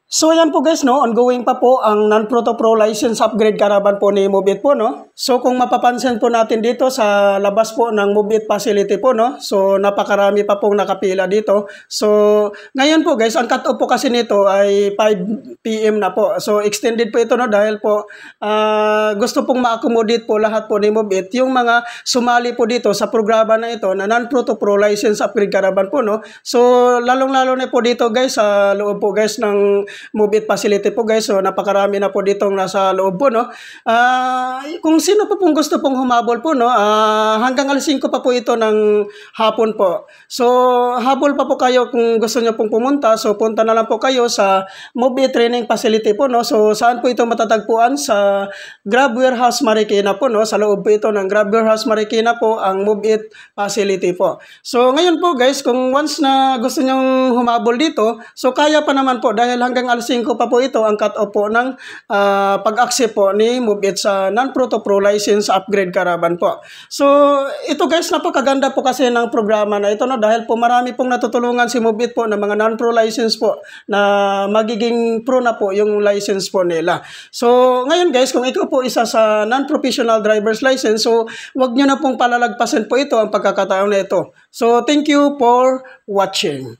So ayan po guys, no, ongoing pa po ang non-Proto Pro license upgrade caravan po ni Move It po, no. So kung mapapansin po natin dito sa labas po ng Move It facility po, no. So napakarami pa pong nakapila dito. So ngayon po guys, ang cut-off po kasi nito ay 5 PM na po. So extended po ito, no, dahil po gusto pong ma-accommodate po lahat po ni Move It yung mga sumali po dito sa programa na ito na non-Proto Pro license upgrade caravan po, no. So lalong-lalo na po dito guys sa loob po guys ng Move It facility po guys. So napakarami na po ditong nasa loob po, no. Kung sino po pong gusto pong humabol po, no, hanggang alas 5 pa po ito ng hapon po. So habol pa po kayo kung gusto niyo pong pumunta. So punta na lang po kayo sa Move It training facility po, no. So saan po ito matatagpuan? Sa Grab Warehouse Marikina po, no. Sa loob po ito ng Grab Warehouse Marikina po ang Move It facility po. So ngayon po guys, kung once na gusto niyo humabol dito, so kaya pa naman po dahil hanggang alas 5 pa po ito ang cut-off po ng pag-accept po ni Move It sa non-Proto Pro license upgrade caravan po. So ito guys, napakaganda po kasi ng programa na ito, no, dahil po marami pong natutulungan si Move It po ng mga non-pro license po na magiging pro na po yung license po nila. So ngayon guys, kung ikaw po isa sa non-professional driver's license, so wag nyo na pong palalagpasin po ito ang pagkakataon na ito. So thank you for watching.